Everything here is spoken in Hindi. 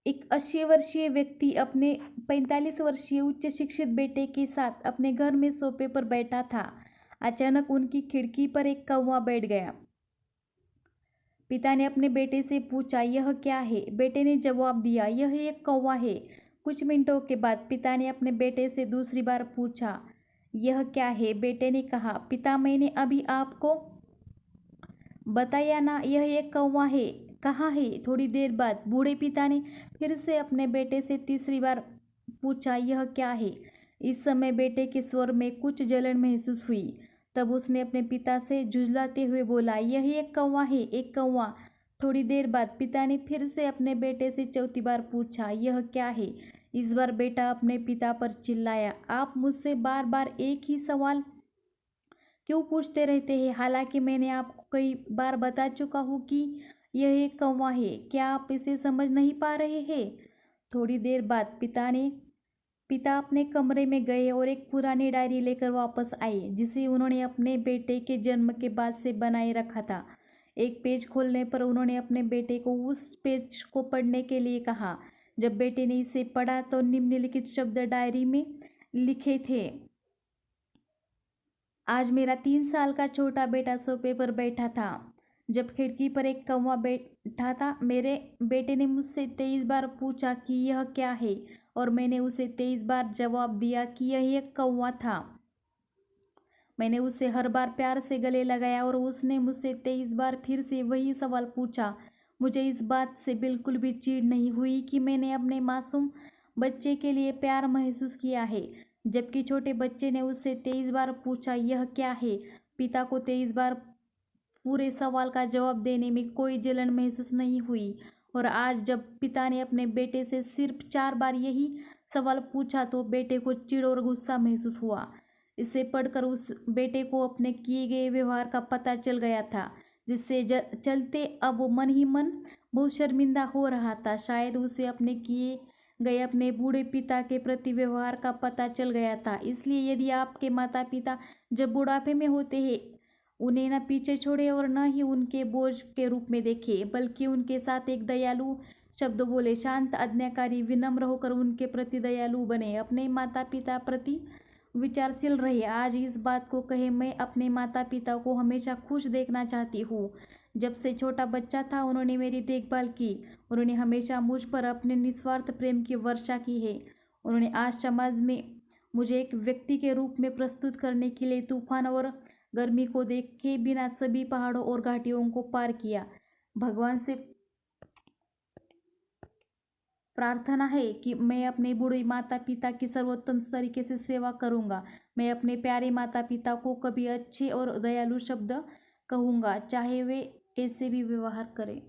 एक 80 वर्षीय व्यक्ति अपने 45 वर्षीय उच्च शिक्षित बेटे के साथ अपने घर में सोफे पर बैठा था। अचानक उनकी खिड़की पर एक कौवा बैठ गया। पिता ने अपने बेटे से पूछा, यह क्या है? बेटे ने जवाब दिया, यह एक कौवा है। कुछ मिनटों के बाद पिता ने अपने बेटे से दूसरी बार पूछा, यह क्या है? बेटे ने कहा, पिता मैंने अभी आपको बताया ना, यह एक कौवा है। कहाँ है? थोड़ी देर बाद बूढ़े पिता ने फिर से अपने बेटे से तीसरी बार पूछा, यह क्या है? इस समय बेटे के स्वर में कुछ जलन महसूस हुई। तब उसने अपने पिता से झुंझलाते हुए बोला, यह एक कौवा है, एक कौवा। थोड़ी देर बाद पिता ने फिर से अपने बेटे से चौथी बार पूछा, यह क्या है? इस बार बेटा अपने पिता पर चिल्लाया, आप मुझसे बार बार एक ही सवाल क्यों पूछते रहते हैं? हालांकि मैंने आपको कई बार बता चुका हूँ कि यह एक कौवा है। क्या आप इसे समझ नहीं पा रहे हैं? थोड़ी देर बाद पिता अपने कमरे में गए और एक पुरानी डायरी लेकर वापस आए, जिसे उन्होंने अपने बेटे के जन्म के बाद से बनाए रखा था। एक पेज खोलने पर उन्होंने अपने बेटे को उस पेज को पढ़ने के लिए कहा। जब बेटे ने इसे पढ़ा तो निम्नलिखित शब्द डायरी में लिखे थे, आज मेरा 3 साल का छोटा बेटा सोफे पर बैठा था जब खिड़की पर एक कौवा बैठा था। मेरे बेटे ने मुझसे 23 बार पूछा कि यह क्या है, और मैंने उसे 23 बार जवाब दिया कि यह एक कौवा था। मैंने उसे हर बार प्यार से गले लगाया और उसने मुझसे 23 बार फिर से वही सवाल पूछा। मुझे इस बात से बिल्कुल भी चिढ़ नहीं हुई कि मैंने अपने मासूम बच्चे के लिए प्यार महसूस किया है, जबकि छोटे बच्चे ने उससे 23 बार पूछा, यह क्या है? पिता को 23 बार पूरे सवाल का जवाब देने में कोई जलन महसूस नहीं हुई, और आज जब पिता ने अपने बेटे से सिर्फ 4 बार यही सवाल पूछा तो बेटे को चिढ़ और गुस्सा महसूस हुआ। इसे पढ़कर उस बेटे को अपने किए गए व्यवहार का पता चल गया था, जिससे चलते अब वो मन ही मन बहुत शर्मिंदा हो रहा था। शायद उसे अपने किए गए अपने बूढ़े पिता के प्रति व्यवहार का पता चल गया था। इसलिए यदि आपके माता पिता जब बुढ़ापे में होते हैं, उन्हें न पीछे छोड़े और न ही उनके बोझ के रूप में देखे, बल्कि उनके साथ एक दयालु शब्द बोले, शांत, आज्ञाकारी, विनम्र होकर उनके प्रति दयालु बने, अपने माता पिता प्रति विचारशील रहे। आज इस बात को कहे, मैं अपने माता पिता को हमेशा खुश देखना चाहती हूँ। जब से छोटा बच्चा था उन्होंने मेरी देखभाल की। उन्होंने हमेशा मुझ पर अपने निस्वार्थ प्रेम की वर्षा की है। उन्होंने आज समाज में मुझे एक व्यक्ति के रूप में प्रस्तुत करने के लिए तूफान और गर्मी को देखे बिना सभी पहाड़ों और घाटियों को पार किया। भगवान से प्रार्थना है कि मैं अपने बूढ़े माता पिता की सर्वोत्तम तरीके से सेवा करूंगा। मैं अपने प्यारे माता पिता को कभी अच्छे और दयालु शब्द कहूंगा, चाहे वे कैसे भी व्यवहार करें।